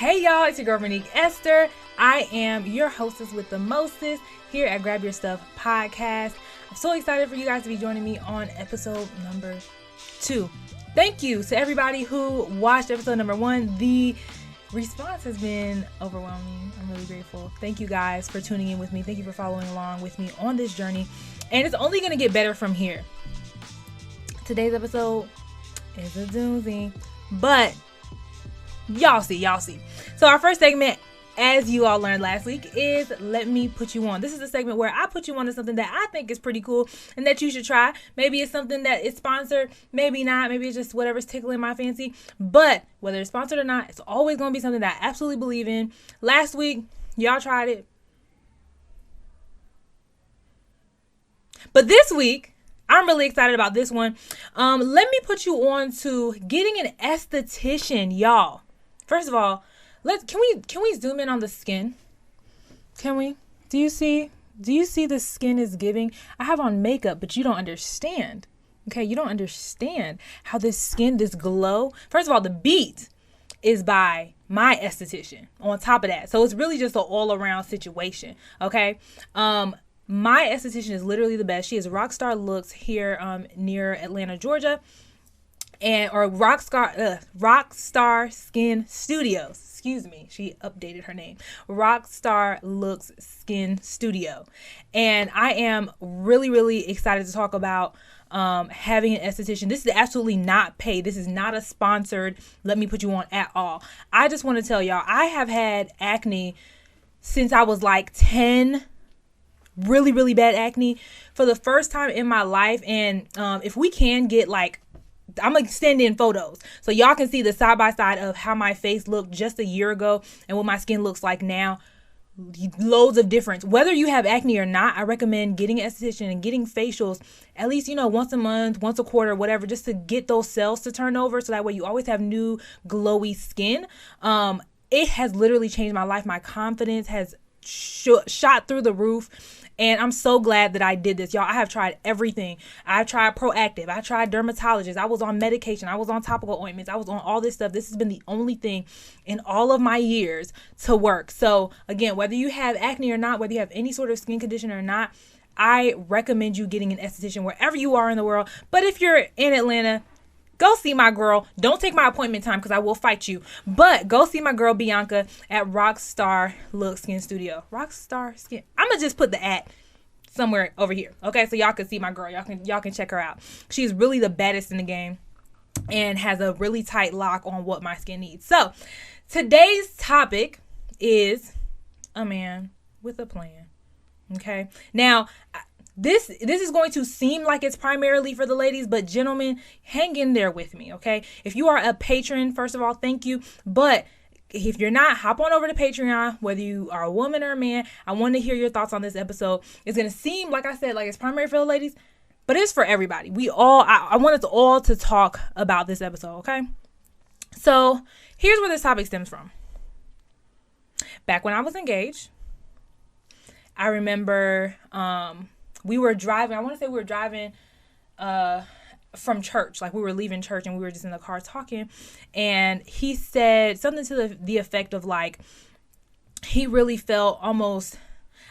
Hey y'all, it's your girl Vernique Esther. I am your hostess with the mostest here at Grab Your Stuff Podcast. I'm so excited for you guys to be joining me on episode number 2. Thank you to everybody who watched episode number 1. The response has been overwhelming. I'm really grateful. Thank you guys for tuning in with me. Thank you for following along with me on this journey. And it's only going to get better from here. Today's episode is a doozy, but y'all see. So our first segment, as you all learned last week, is Let Me Put You On. This is a segment where I put you on to something that I think is pretty cool and that you should try. Maybe it's something that is sponsored, maybe not, maybe it's just whatever's tickling my fancy. But whether it's sponsored or not, it's always going to be something that I absolutely believe in. Last week, y'all tried it. But this week, I'm really excited about this one. Let me put you on to getting an esthetician, y'all. First of all, can we zoom in on the skin? Can we? Do you see the skin is giving? I have on makeup, but you don't understand. Okay, you don't understand how this skin, this glow. First of all, the beat is by my esthetician on top of that. So it's really just an all-around situation. Okay. My esthetician is literally the best. She is Rockstar Looks here near Atlanta, Georgia, or Rockstar Skin Studio. Excuse me. She updated her name. Rockstar Looks Skin Studio. And I am really, really excited to talk about having an esthetician. This is absolutely not paid. This is not a sponsored Let Me Put You On at all. I just want to tell y'all, I have had acne since I was like 10. Really, really bad acne for the first time in my life. And if we can get I'm going to send in photos so y'all can see the side by side of how my face looked just a year ago and what my skin looks like now. Loads of difference. Whether you have acne or not, I recommend getting an esthetician and getting facials at least, once a month, once a quarter, whatever, just to get those cells to turn over. So that way you always have new glowy skin. It has literally changed my life. My confidence has shot through the roof. And I'm so glad that I did this, y'all. I have tried everything. I tried Proactive. I tried dermatologist. I was on medication. I was on topical ointments. I was on all this stuff. This has been the only thing in all of my years to work. So again, whether you have acne or not, whether you have any sort of skin condition or not, I recommend you getting an esthetician wherever you are in the world. But if you're in Atlanta, go see my girl. Don't take my appointment time because I will fight you. But go see my girl Bianca at Rockstar Looks Skin Studio. Rockstar Skin. I'm going to just put the @ somewhere over here. Okay, so y'all can see my girl. Y'all can check her out. She's really the baddest in the game and has a really tight lock on what my skin needs. So today's topic is a man with a plan. Okay. Now, This is going to seem like it's primarily for the ladies, but gentlemen, hang in there with me, okay? If you are a patron, first of all, thank you. But if you're not, hop on over to Patreon, whether you are a woman or a man. I want to hear your thoughts on this episode. It's going to seem, like I said, like it's primarily for the ladies, but it's for everybody. I want us all to talk about this episode, okay? So here's where this topic stems from. Back when I was engaged, I remember, we were driving from church. Like we were leaving church and we were just in the car talking. And he said something to the effect of like, he really felt almost,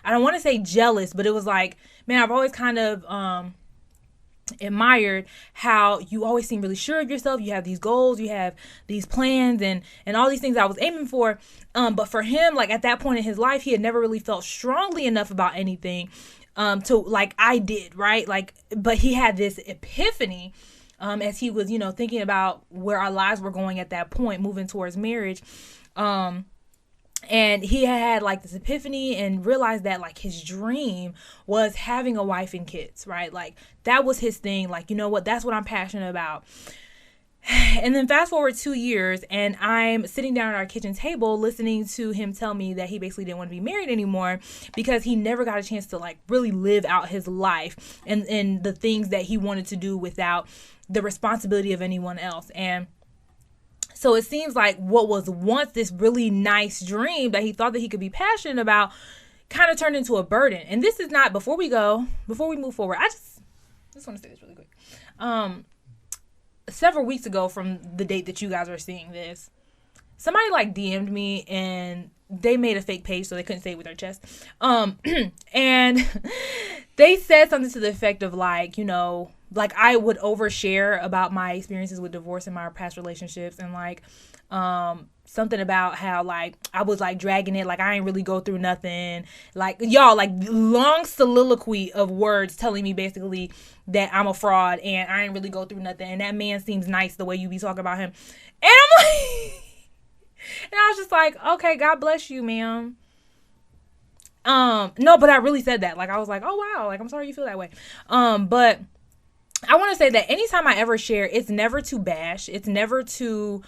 I don't want to say jealous, but it was like, man, I've always kind of admired how you always seem really sure of yourself. You have these goals, you have these plans and all these things I was aiming for. But for him, like at that point in his life, he had never really felt strongly enough about anything to like I did, right? Like, but he had this epiphany as he was, thinking about where our lives were going at that point, moving towards marriage. And he had like this epiphany and realized that like his dream was having a wife and kids, right? Like that was his thing. Like, you know what? That's what I'm passionate about. And then fast forward 2 years and I'm sitting down at our kitchen table listening to him tell me that he basically didn't want to be married anymore because he never got a chance to like really live out his life and the things that he wanted to do without the responsibility of anyone else. And so it seems like what was once this really nice dream that he thought that he could be passionate about kind of turned into a burden. And this is not, before we move forward, I just want to say this really quick. Several weeks ago from the date that you guys are seeing this, somebody like DM'd me and they made a fake page so they couldn't say it with their chest. And they said something to the effect of like, you know, like I would overshare about my experiences with divorce in my past relationships, and like something about how like I was like dragging it, like I ain't really go through nothing, like y'all, like long soliloquy of words telling me basically that I'm a fraud and I ain't really go through nothing, and that man seems nice the way you be talking about him. And I'm like and I was just like, okay, God bless you, ma'am. No, but I really said that. Like I was like, oh wow, like I'm sorry you feel that way. But I want to say that anytime I ever share, it's never to bash. It's never to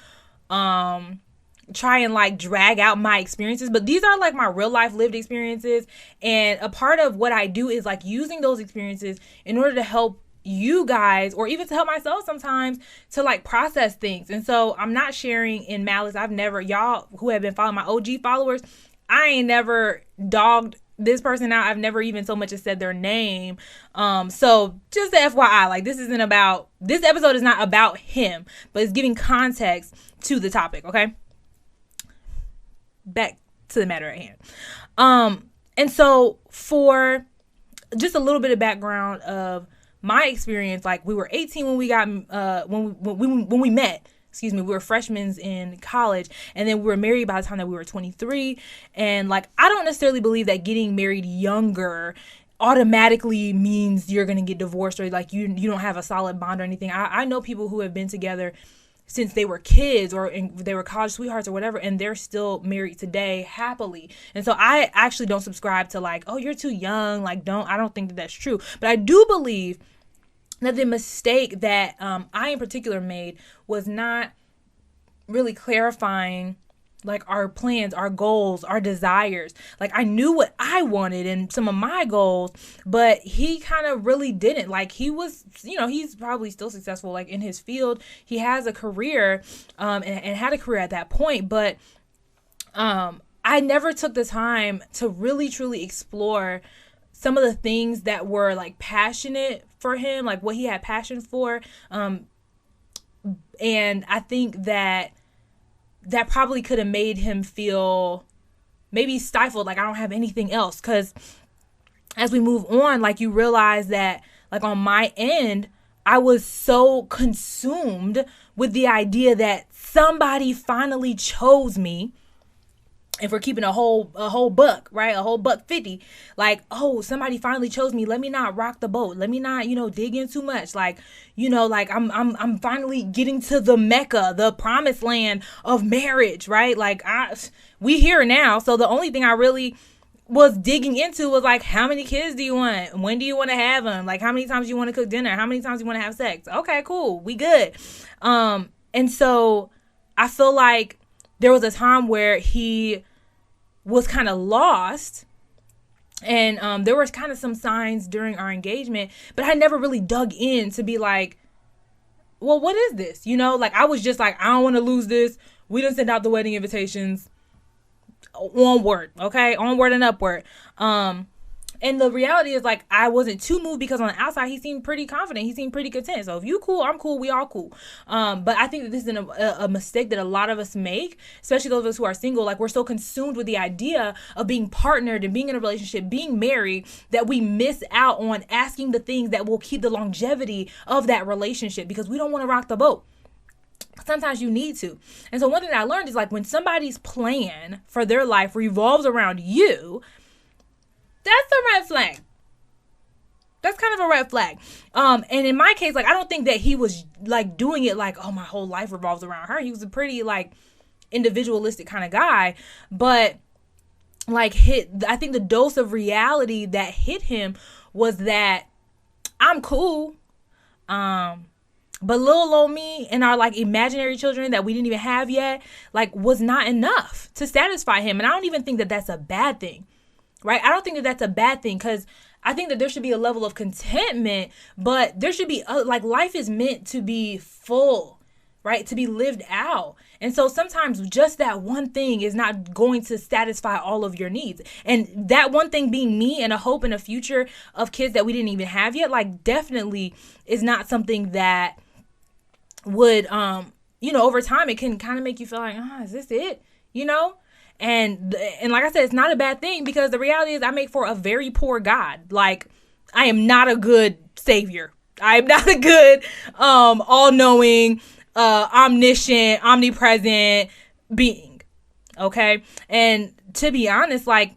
try and like drag out my experiences, but these are like my real life lived experiences. And a part of what I do is like using those experiences in order to help you guys, or even to help myself sometimes, to like process things. And so I'm not sharing in malice. I've never, y'all who have been following my OG followers, I ain't never dogged this person out. I've never even so much as said their name. So just the FYI, like this episode is not about him, but it's giving context to the topic. Okay. Back to the matter at hand. And so for just a little bit of background of my experience, like we were 18 when we got, when we met, we were freshmen in college, and then we were married by the time that we were 23. And like, I don't necessarily believe that getting married younger automatically means you're going to get divorced, or like you don't have a solid bond or anything. I know people who have been together since they were kids, or they were college sweethearts or whatever, and they're still married today happily. And so I actually don't subscribe to like, oh, you're too young. Like, I don't think that that's true. But I do believe that the mistake that I in particular made was not really clarifying like our plans, our goals, our desires. Like I knew what I wanted and some of my goals, but he kind of really didn't. Like he was, you know, he's probably still successful like in his field. He has a career and had a career at that point, but I never took the time to really truly explore some of the things that were like passionate for him, like what he had passion for. And I think that probably could have made him feel maybe stifled, like I don't have anything else. Because as we move on, like you realize that like on my end, I was so consumed with the idea that somebody finally chose me. If we're keeping a whole buck, right? A whole $1.50, like, oh, somebody finally chose me. Let me not rock the boat. Let me not, dig in too much. Like, like I'm finally getting to the Mecca, the promised land of marriage, right? Like we here now. So the only thing I really was digging into was like, how many kids do you want? When do you want to have them? Like, how many times do you want to cook dinner? How many times do you want to have sex? Okay, cool. We good. And so I feel like there was a time where he was kind of lost, and there was kind of some signs during our engagement, but I never really dug in to be like, well, what is this? Like I was just like, I don't want to lose this. We didn't send out the wedding invitations. Onward, okay? Onward and upward. And the reality is like I wasn't too moved, because on the outside he seemed pretty confident. He seemed pretty content. So if you cool, I'm cool. We all cool. But I think that this is a mistake that a lot of us make, especially those of us who are single. Like we're so consumed with the idea of being partnered and being in a relationship, being married, that we miss out on asking the things that will keep the longevity of that relationship, because we don't want to rock the boat. Sometimes you need to. And so one thing that I learned is like when somebody's plan for their life revolves around you, that's a red flag. That's kind of a red flag. And in my case, like, I don't think that he was like doing it like, oh, my whole life revolves around her. He was a pretty like individualistic kind of guy, but like I think the dose of reality that hit him was that I'm cool. But little old me and our like imaginary children that we didn't even have yet, like was not enough to satisfy him. And I don't even think that that's a bad thing. Right? I don't think that that's a bad thing, because I think that there should be a level of contentment, but there should be like life is meant to be full, right? To be lived out. And so sometimes just that one thing is not going to satisfy all of your needs. And that one thing being me and a hope and a future of kids that we didn't even have yet, like definitely is not something that would over time, it can kind of make you feel like, is this it? And like I said, it's not a bad thing, because the reality is I make for a very poor God. Like, I am not a good savior. I am not a good, all-knowing, omniscient, omnipresent being. Okay. And to be honest, like,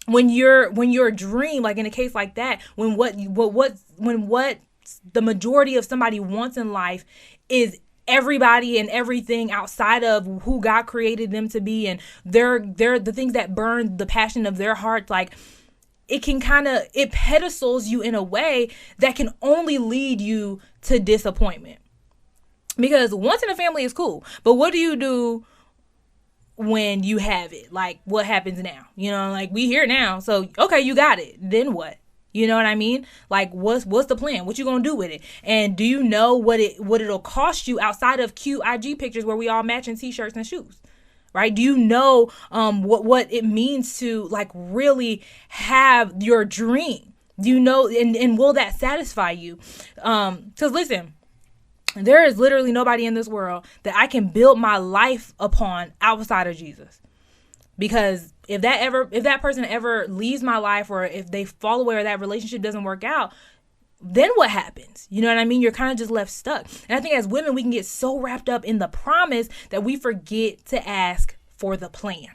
when your dream, like in a case like that, when what the majority of somebody wants in life is everybody and everything outside of who God created them to be, and they're the things that burn the passion of their hearts, like, it pedestals you in a way that can only lead you to disappointment. Because once in a family is cool, but what do you do when you have it? Like, what happens now? Like, we here now. So, okay, you got it. Then what? You know what I mean? Like, what's the plan? What you gonna do with it? And do you know what it'll cost you outside of cute IG pictures where we all matching t-shirts and shoes? Right? Do you know what it means to, like, really have your dream? Do you know, and will that satisfy you? Because listen, there is literally nobody in this world that I can build my life upon outside of Jesus. Because if that person ever leaves my life, or if they fall away, or that relationship doesn't work out, then what happens? You know what I mean? You're kind of just left stuck. And I think as women, we can get so wrapped up in the promise that we forget to ask for the plan.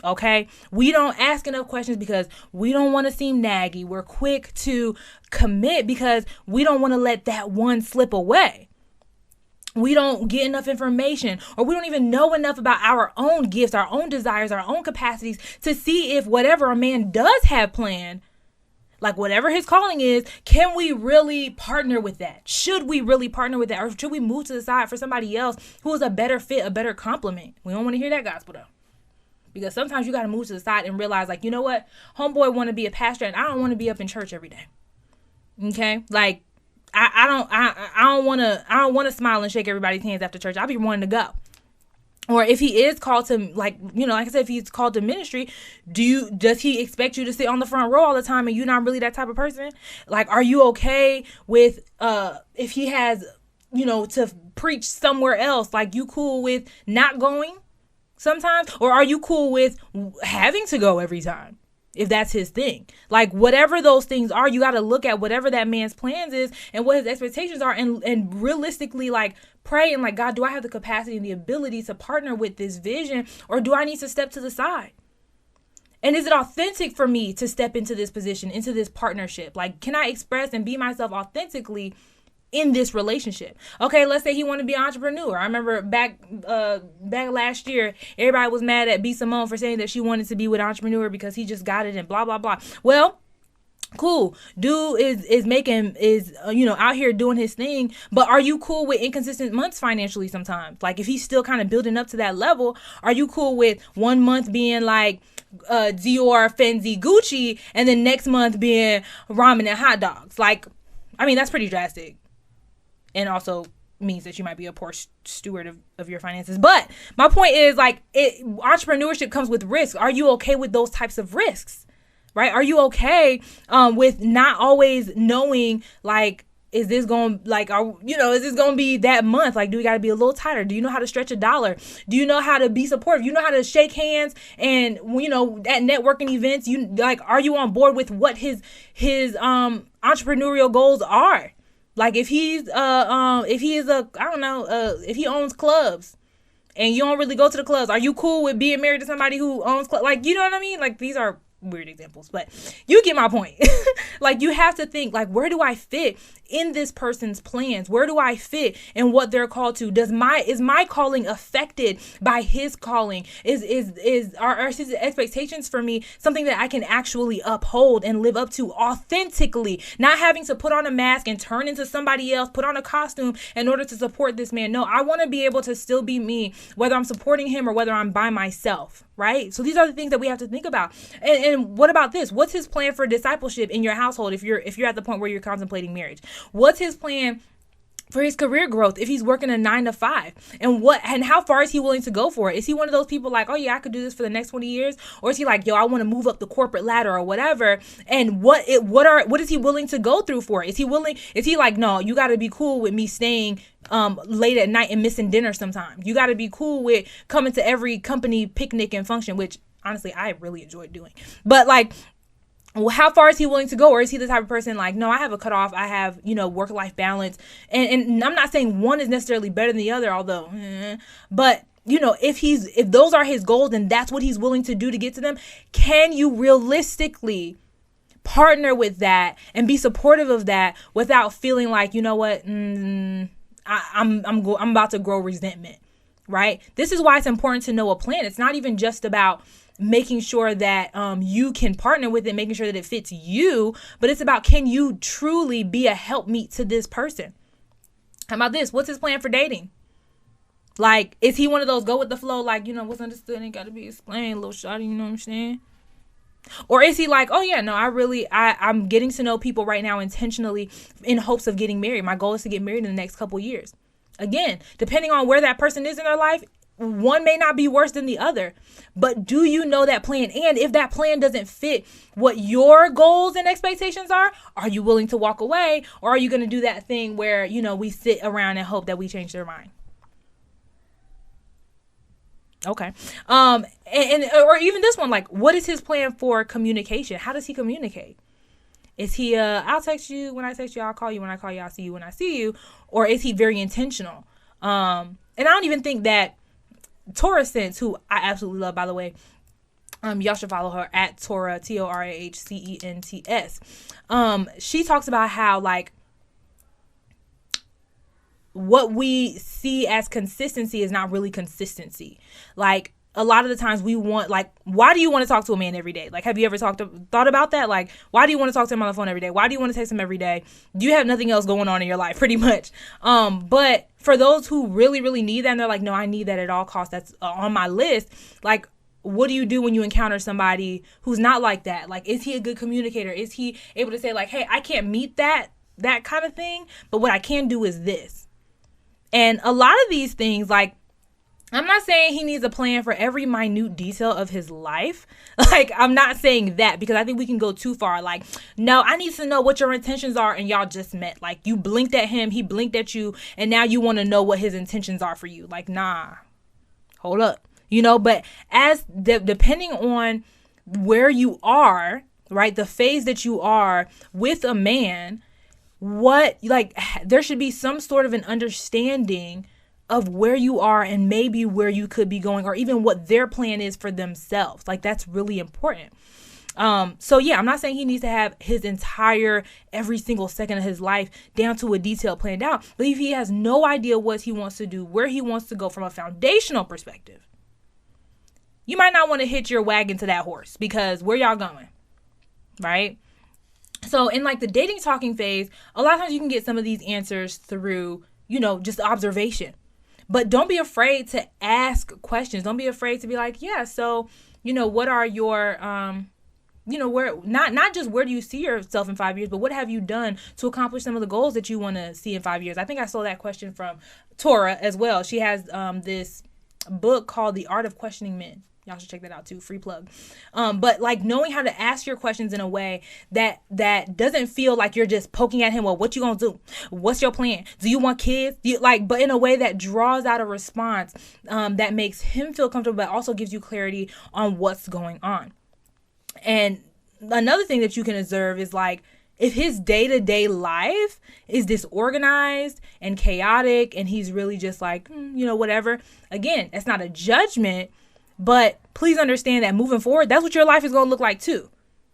Okay? We don't ask enough questions because we don't want to seem naggy. We're quick to commit because we don't want to let that one slip away. We don't get enough information, or we don't even know enough about our own gifts, our own desires, our own capacities to see if whatever a man does have planned, like whatever his calling is, can we really partner with that? Should we really partner with that? Or should we move to the side for somebody else who is a better fit, a better complement? We don't want to hear that gospel though. Because sometimes you got to move to the side and realize, like, you know what? Homeboy want to be a pastor and I don't want to be up in church every day. Okay? Like, I don't want to smile and shake everybody's hands after church. I'll be wanting to go. Or if he is called to, like I said, if he's called to ministry, does he expect you to sit on the front row all the time and you're not really that type of person? Like, are you okay with, if he has, to preach somewhere else, like, you cool with not going sometimes? Or are you cool with having to go every time? If that's his thing, like, whatever those things are, you got to look at whatever that man's plans is and what his expectations are, and realistically, like, pray and, like, God, do I have the capacity and the ability to partner with this vision, or do I need to step to the side? And is it authentic for me to step into this position, into this partnership? Like, can I express and be myself authentically in this relationship? Okay, let's say he want to be an entrepreneur. I remember back last year, everybody was mad at B. Simone for saying that she wanted to be with an entrepreneur because he just got it and blah, blah, blah. Well, cool. Dude is out here doing his thing, but are you cool with inconsistent months financially sometimes? Like, if he's still kind of building up to that level, are you cool with 1 month being like Dior, Fenty, Gucci, and then next month being ramen and hot dogs? Like, I mean, that's pretty drastic. And also means that you might be a poor steward of your finances. But my point is, like, entrepreneurship comes with risk. Are you okay with those types of risks? Right? Are you okay with not always knowing, like, is this going to be that month? Like, do we got to be a little tighter? Do you know how to stretch a dollar? Do you know how to be supportive? You know how to shake hands and, at networking events, are you on board with what his entrepreneurial goals are? Like, if he owns clubs and you don't really go to the clubs, are you cool with being married to somebody who owns clubs? Like, you know what I mean? Like, these are weird examples, but you get my point. Like, you have to think, like, where do I fit in this person's plans? Where do I fit in what they're called to? Is my calling affected by his calling? Are his expectations for me something that I can actually uphold and live up to authentically, not having to put on a mask and turn into somebody else, put on a costume in order to support this man? No, I want to be able to still be me, whether I'm supporting him or whether I'm by myself. Right? So these are the things that we have to think about. And what about this? What's his plan for discipleship in your household if you're at the point where you're contemplating marriage? What's his plan for his career growth if he's working a 9 to 5, and how far is he willing to go for it? Is he one of those people like, oh yeah, I could do this for the next 20 years? Or is he like, yo, I want to move up the corporate ladder or whatever? And what is he willing to go through for it? Is he like, no, you got to be cool with me staying late at night and missing dinner sometimes. You got to be cool with coming to every company picnic and function, which honestly I really enjoyed doing. But like, how far is he willing to go? Or is he the type of person like, no, I have a cutoff. I have, work-life balance. And I'm not saying one is necessarily better than the other, although, but if those are his goals and that's what he's willing to do to get to them, can you realistically partner with that and be supportive of that without feeling like, you know what, I'm about to grow resentment, right? This is why it's important to know a plan. It's not even just about making sure that you can partner with it, making sure that it fits you, but it's about, can you truly be a helpmeet to this person? How about this? What's his plan for dating? Like, is he one of those go with the flow, like, what's understood ain't got to be explained, little shawty, you know what I'm saying? Or is he like, oh yeah, no, I'm getting to know people right now intentionally in hopes of getting married. My goal is to get married in the next couple years. Again, depending on where that person is in their life, one may not be worse than the other, but do you know that plan? And if that plan doesn't fit what your goals and expectations are you willing to walk away? Or are you going to do that thing where, we sit around and hope that we change their mind? Okay. Or even this one, like, what is his plan for communication? How does he communicate? Is he, I'll text you when I text you, I'll call you when I call you, I'll see you when I see you? Or is he very intentional? And I don't even think that Tora Sense, who I absolutely love, by the way, y'all should follow her at Tora, TORAHCENTS. She talks about how, like, what we see as consistency is not really consistency. Like, a lot of the times we want, like, why do you want to talk to a man every day? Like, have you ever thought about that? Like, why do you want to talk to him on the phone every day? Why do you want to text him every day? Do you have nothing else going on in your life, pretty much? But for those who really, really need that, and they're like, no, I need that at all costs, that's on my list. Like, what do you do when you encounter somebody who's not like that? Like, is he a good communicator? Is he able to say, like, hey, I can't meet that kind of thing, but what I can do is this. And a lot of these things, like, I'm not saying he needs a plan for every minute detail of his life. Like, I'm not saying that, because I think we can go too far. Like, no, I need to know what your intentions are, and y'all just met. Like, you blinked at him, he blinked at you, and now you want to know what his intentions are for you. Like, nah, hold up. But depending on where you are, right, the phase that you are with a man, there should be some sort of an understanding of where you are and maybe where you could be going, or even what their plan is for themselves. Like, that's really important. So yeah, I'm not saying he needs to have his entire, every single second of his life down to a detail planned out. But if he has no idea what he wants to do, where he wants to go from a foundational perspective, you might not want to hitch your wagon to that horse, because where y'all going, right? So in like the dating talking phase, a lot of times you can get some of these answers through, just observation. But don't be afraid to ask questions. Don't be afraid to be like, yeah, so, what are your, where, not just where do you see yourself in 5 years, but what have you done to accomplish some of the goals that you want to see in 5 years? I think I saw that question from Tora as well. She has this book called The Art of Questioning Men. Y'all should check that out too. Free plug. But like knowing how to ask your questions in a way that doesn't feel like you're just poking at him. Well, what you gonna do? What's your plan? Do you want kids? But in a way that draws out a response that makes him feel comfortable, but also gives you clarity on what's going on. And another thing that you can observe is like, if his day-to-day life is disorganized and chaotic, and he's really just like, whatever. Again, it's not a judgment. But please understand that moving forward, that's what your life is going to look like too.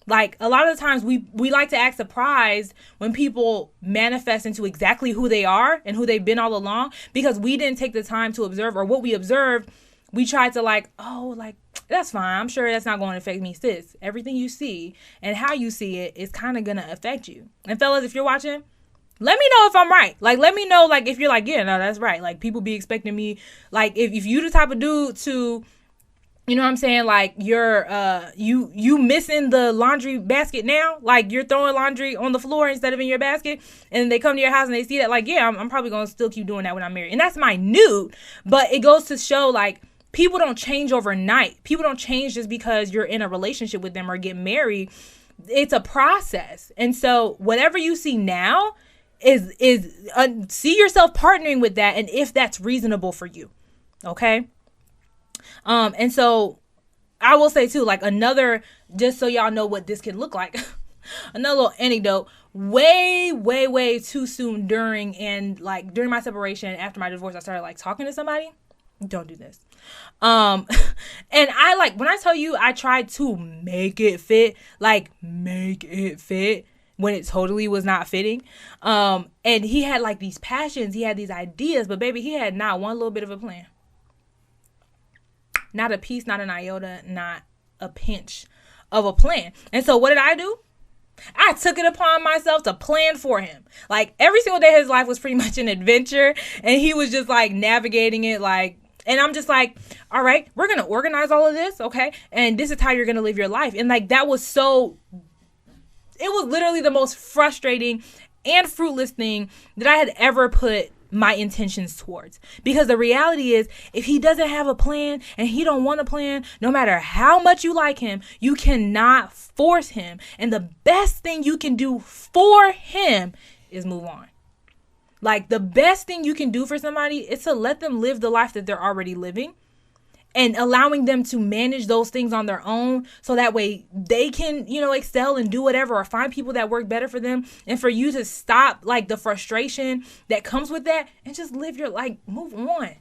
Like, a lot of the times we like to act surprised when people manifest into exactly who they are and who they've been all along, because we didn't take the time to observe, or what we observed, we tried to like, oh, like, that's fine. I'm sure that's not going to affect me, sis. Everything you see and how you see it is kind of going to affect you. And fellas, if you're watching, let me know if I'm right. Like, let me know, like, if you're like, yeah, no, that's right. Like, people be expecting me, like, if you the type of dude to, You know what I'm saying? Like you're you missing the laundry basket now. Like you're throwing laundry on the floor instead of in your basket, and they come to your house and they see that. Like, yeah, I'm probably gonna still keep doing that when I'm married, and that's minute. But it goes to show like people don't change overnight. People don't change just because you're in a relationship with them or get married. It's a process, and so whatever you see now is see yourself partnering with that, and if that's reasonable for you, okay. And so I will say too, like another, just so y'all know what this can look like, another little anecdote, way too soon during my separation, after my divorce, I started like talking to somebody. Don't do this. And I like, when I tell you, I tried to make it fit when it totally was not fitting. And he had like these passions, he had these ideas, but baby, he had not one little bit of a plan. Not a piece, not an iota, not a pinch of a plan. And so what did I do? I took it upon myself to plan for him. Like every single day of his life was pretty much an adventure. And he was just like navigating it like, and I'm just like, all right, we're going to organize all of this. Okay. And this is how you're going to live your life. And like, it was literally the most frustrating and fruitless thing that I had ever put my intentions towards, because the reality is, if he doesn't have a plan and he don't want a plan, no matter how much you like him, you cannot force him. And the best thing you can do for him is move on. Like the best thing you can do for somebody is to let them live the life that they're already living, and allowing them to manage those things on their own, so that way they can, excel and do whatever, or find people that work better for them. And for you to stop like the frustration that comes with that and just live your life, move on.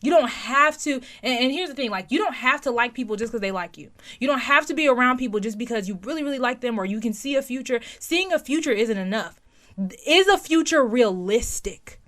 You don't have to. And here's the thing, like you don't have to like people just because they like you. You don't have to be around people just because you really, really like them, or you can see a future. Seeing a future isn't enough. Is a future realistic?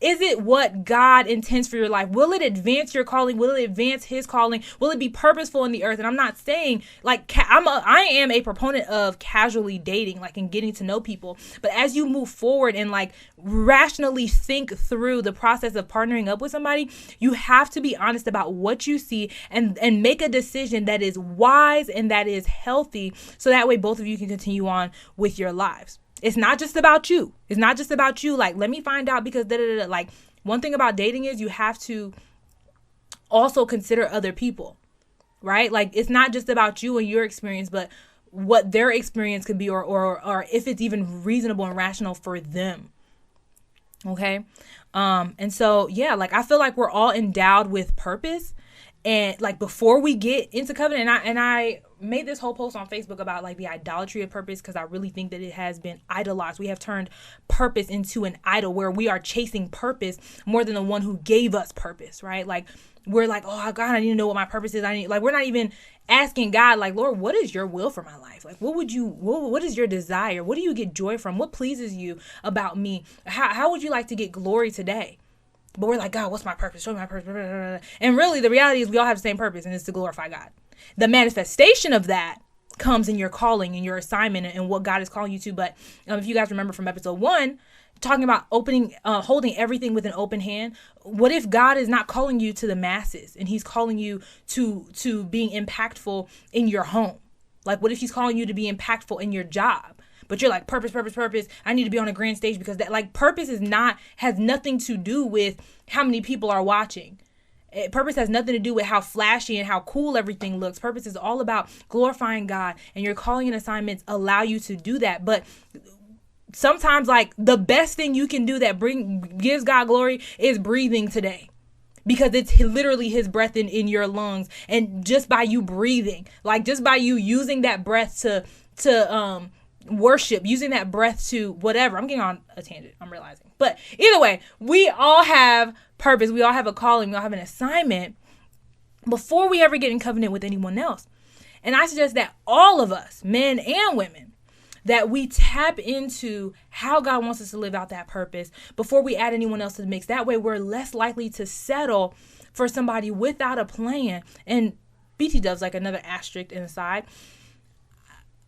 Is it what God intends for your life? Will it advance your calling? Will it advance his calling? Will it be purposeful in the earth? And I'm not saying like I am a proponent of casually dating, like, and getting to know people. But as you move forward and like rationally think through the process of partnering up with somebody, you have to be honest about what you see and make a decision that is wise and that is healthy, so that way both of you can continue on with your lives. It's not just about you. It's not just about you. Like, let me find out because like one thing about dating is you have to also consider other people, right? Like it's not just about you and your experience, but what their experience could be, or if it's even reasonable and rational for them. Okay. And so, yeah, like I feel like we're all endowed with purpose. And like before we get into covenant, and I made this whole post on Facebook about like the idolatry of purpose, because I really think that it has been idolized. We have turned purpose into an idol, where we are chasing purpose more than the one who gave us purpose, right? Like we're like, oh God, I need to know what my purpose is. We're not even asking God, like, Lord, what is your will for my life? Like, what is your desire? What do you get joy from? What pleases you about me? How would you like to get glory today? But we're like, God, what's my purpose? Show me my purpose. And really, the reality is we all have the same purpose, and it's to glorify God. The manifestation of that comes in your calling and your assignment and what God is calling you to. But if you guys remember from episode 1, talking about holding everything with an open hand. What if God is not calling you to the masses, and he's calling you to being impactful in your home? Like, what if he's calling you to be impactful in your job? But you're like, purpose. I need to be on a grand stage, because that, like, purpose has nothing to do with how many people are watching. Purpose has nothing to do with how flashy and how cool everything looks. Purpose is all about glorifying God, and your calling and assignments allow you to do that. But sometimes, like, the best thing you can do that gives God glory is breathing today. Because it's literally his breath in your lungs. And just by you breathing, like just by you using that breath to worship, using that breath to whatever. I'm getting on a tangent, I'm realizing. But either way, we all have purpose. We all have a calling. We all have an assignment before we ever get in covenant with anyone else. And I suggest that all of us, men and women, that we tap into how God wants us to live out that purpose before we add anyone else to the mix. That way we're less likely to settle for somebody without a plan. And BT Dove's like another asterisk inside.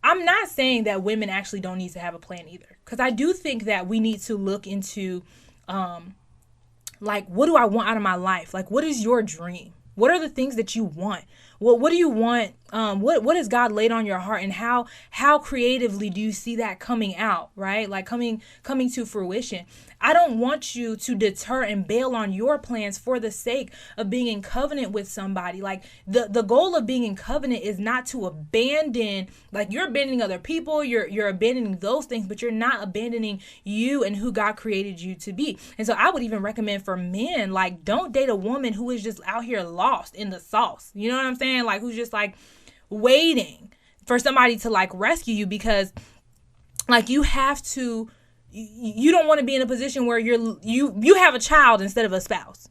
I'm not saying that women actually don't need to have a plan either, because I do think that we need to look into like, what do I want out of my life? Like, what is your dream? What are the things that you want? What do you want? What has God laid on your heart, and how creatively do you see that coming out, right? Like coming to fruition. I don't want you to deter and bail on your plans for the sake of being in covenant with somebody. Like the goal of being in covenant is not to abandon, like you're abandoning other people, you're abandoning those things, but you're not abandoning you and who God created you to be. And so I would even recommend for men, like, don't date a woman who is just out here lost in the sauce. You know what I'm saying? Like, who's just like waiting for somebody to like rescue you, because like you don't want to be in a position where you have a child instead of a spouse,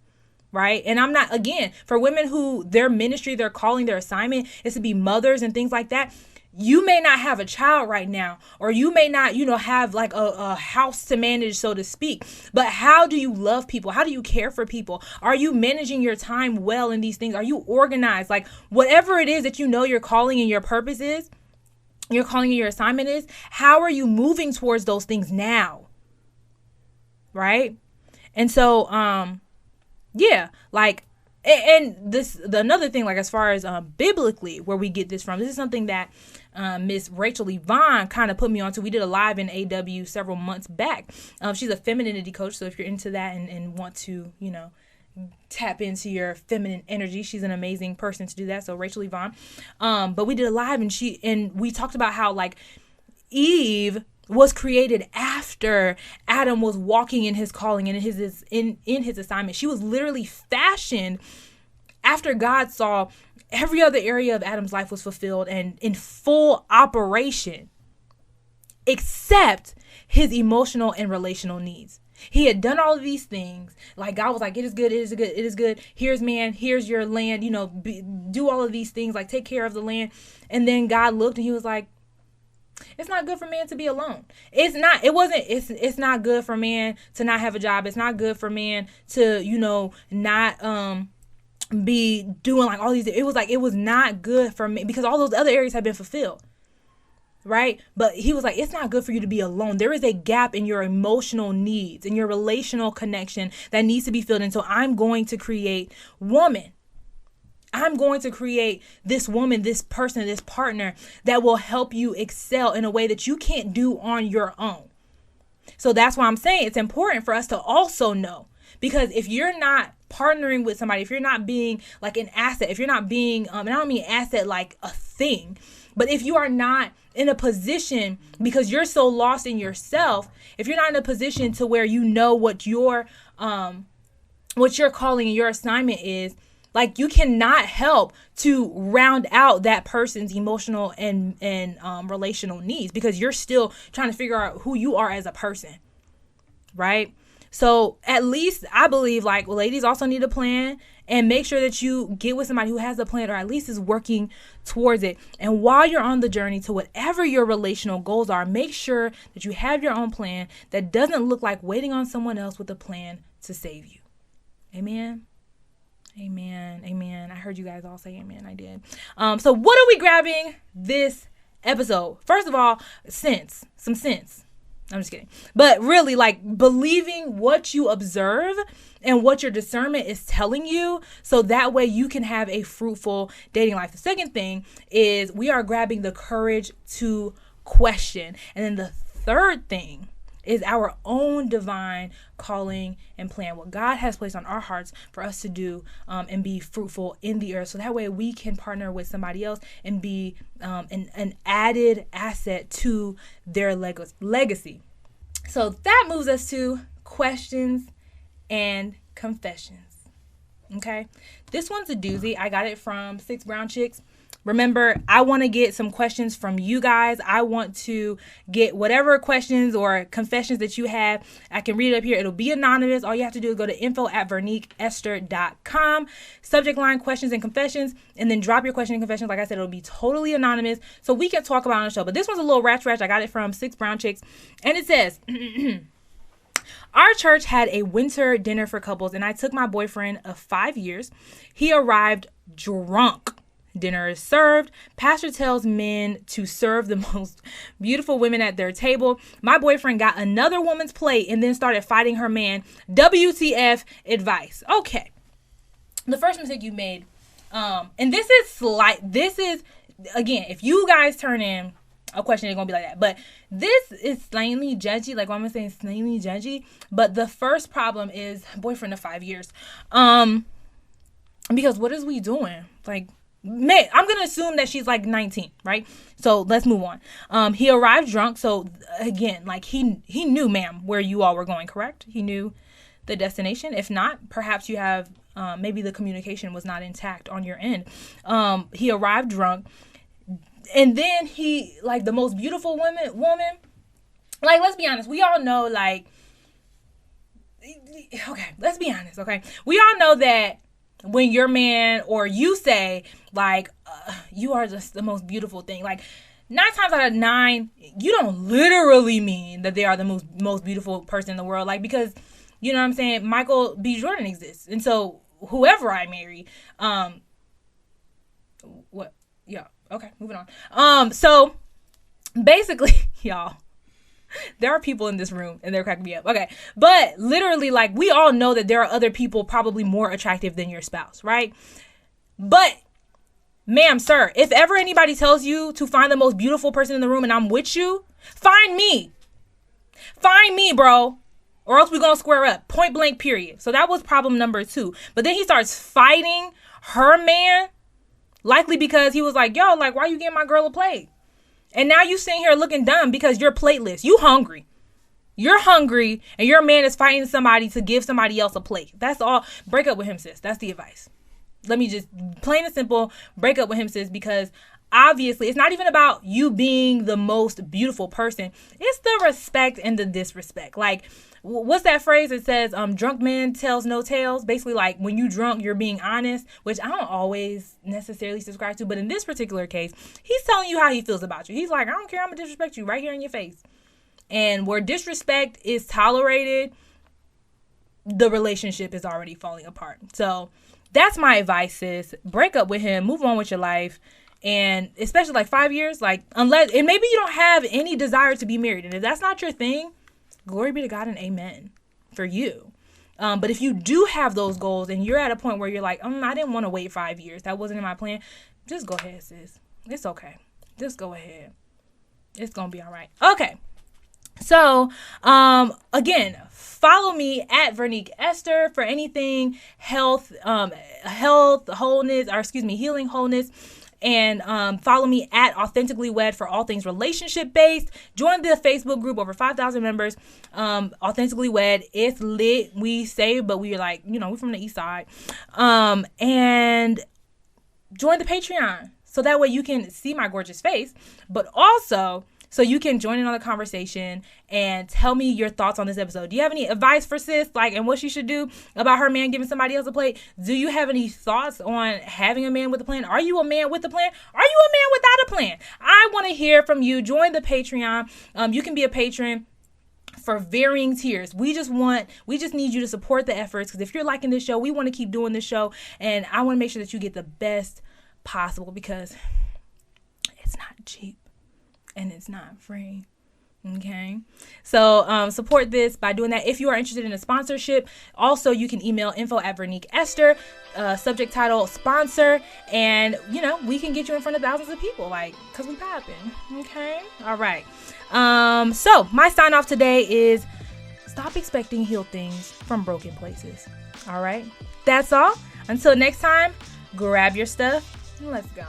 right? And I'm not, again, for women who their ministry, their calling, their assignment is to be mothers and things like that. You may not have a child right now, or you may not, have like a house to manage, so to speak. But how do you love people? How do you care for people? Are you managing your time well in these things? Are you organized? Like whatever it is that your calling and your purpose is, your calling and your assignment is, how are you moving towards those things now? Right? And so, yeah, like, and another thing, like as far as biblically, where we get this from, this is something that Miss Rachel Yvonne kind of put me onto. We did a live in AW several months back. She's a femininity coach. So if you're into that and want to, tap into your feminine energy, she's an amazing person to do that. So Rachel Yvonne. But we did a live and we talked about how like Eve was created after Adam was walking in his calling and in his assignment. She was literally fashioned after God saw every other area of Adam's life was fulfilled and in full operation, except his emotional and relational needs. He had done all of these things. Like God was like, it is good, it is good, it is good. Here's man, here's your land, do all of these things, like take care of the land. And then God looked and he was like, it's not good for man to be alone. It's not good for man to not have a job. It's not good for man to, not be doing like all these. It was not good for me because all those other areas have been fulfilled. Right. But he was like, it's not good for you to be alone. There is a gap in your emotional needs and your relational connection that needs to be filled in. So I'm going to create woman. I'm going to create this woman, this person, this partner that will help you excel in a way that you can't do on your own. So that's why I'm saying it's important for us to also know, because if you're not partnering with somebody, if you're not being like an asset, if you're not being, and I don't mean asset like a thing, but if you are not in a position because you're so lost in yourself, if you're not in a position to where what your calling and your assignment is, like you cannot help to round out that person's emotional and relational needs because you're still trying to figure out who you are as a person, right? So at least I believe like ladies also need a plan, and make sure that you get with somebody who has a plan or at least is working towards it. And while you're on the journey to whatever your relational goals are, make sure that you have your own plan that doesn't look like waiting on someone else with a plan to save you. Amen. Amen. Amen. I heard you guys all say amen. I did. So what are we grabbing this episode? First of all, some sense. I'm just kidding. But really, like believing what you observe and what your discernment is telling you, so that way you can have a fruitful dating life. The second thing is we are grabbing the courage to question. And then the third thing is our own divine calling and plan, what God has placed on our hearts for us to do and be fruitful in the earth. So that way we can partner with somebody else and be an added asset to their legacy. So that moves us to questions and confessions. Okay. This one's a doozy. I got it from 6 Brown Chicks. Remember, I want to get some questions from you guys. I want to get whatever questions or confessions that you have. I can read it up here. It'll be anonymous. All you have to do is go to info@verniqueesther.com. Subject line, questions and confessions, and then drop your question and confessions. Like I said, it'll be totally anonymous, so we can talk about it on the show. But this one's a little ratchet. I got it from 6 Brown Chicks, and it says, our church had a winter dinner for couples, and I took my boyfriend of 5 years. He arrived drunk. Dinner is served. Pastor tells men to serve the most beautiful women at their table. My boyfriend got another woman's plate and then started fighting her man. WTF advice. Okay. The first mistake you made And this is, again, if you guys turn in a question, it's going to be like that. But this is slightly judgy. Like, what I'm saying, slightly judgy. But the first problem is boyfriend of 5 years. Because what is we doing? Like, man, I'm going to assume that she's like 19, right? So let's move on. He arrived drunk. So again, like he knew, ma'am, where you all were going, correct? He knew the destination. If not, perhaps you have, maybe the communication was not intact on your end. He arrived drunk. And then he, like, the most beautiful woman, like, let's be honest. We all know, like, okay, let's be honest, okay? We all know that when your man or you say, like, you are just the most beautiful thing, like, 9 times out of 9, you don't literally mean that they are the most beautiful person in the world. Like, because, you know what I'm saying, Michael B. Jordan exists. And so whoever I marry, okay, moving on. So basically, y'all, there are people in this room and they're cracking me up. Okay. But literally, like, we all know that there are other people probably more attractive than your spouse, right? But ma'am, sir, if ever anybody tells you to find the most beautiful person in the room and I'm with you, find me. Find me, bro. Or else we're going to square up. Point blank, period. So that was problem number 2. But then he starts fighting her man. Likely because he was like, yo, like, why you getting my girl a plate? And now you sitting here looking dumb because you're plateless. You hungry. You're hungry and your man is fighting somebody to give somebody else a plate. That's all. Break up with him, sis. That's the advice. Let me just, plain and simple, break up with him, sis, because obviously it's not even about you being the most beautiful person. It's the respect and the disrespect. Like, what's that phrase that says, drunk man tells no tales? Basically, like, when you drunk, you're being honest, which I don't always necessarily subscribe to. But in this particular case, he's telling you how he feels about you. He's like, I don't care. I'm going to disrespect you right here in your face. And where disrespect is tolerated, the relationship is already falling apart. So that's my advice, sis. Break up with him. Move on with your life. And especially like 5 years, like, unless, and maybe you don't have any desire to be married. And if that's not your thing, glory be to God and amen for you. But if you do have those goals and you're at a point where you're like, I didn't want to wait 5 years. That wasn't in my plan. Just go ahead, sis. It's okay. Just go ahead. It's going to be all right. Okay. So, again, follow me at Vernique Esther for anything health, wholeness, or healing, wholeness. And follow me at Authentically Wed for all things relationship based. Join the Facebook group, over 5,000 members. Authentically Wed, it's lit. We say, but we're like, we're from the east side. And join the Patreon so that way you can see my gorgeous face, but also so you can join in on the conversation and tell me your thoughts on this episode. Do you have any advice for sis, like, and what she should do about her man giving somebody else a plate? Do you have any thoughts on having a man with a plan? Are you a man with a plan? Are you a man without a plan? I want to hear from you. Join the Patreon. You can be a patron for varying tiers. We just need you to support the efforts, because if you're liking this show, we want to keep doing this show, and I want to make sure that you get the best possible, because it's not cheap. And it's not free. Okay. So support this by doing that. If you are interested in a sponsorship, also you can email info@Vernique Esther, subject title sponsor, and we can get you in front of thousands of people, like, cause we popping. Okay. All right. So my sign off today is stop expecting healed things from broken places. All right. That's all. Until next time, grab your stuff and let's go.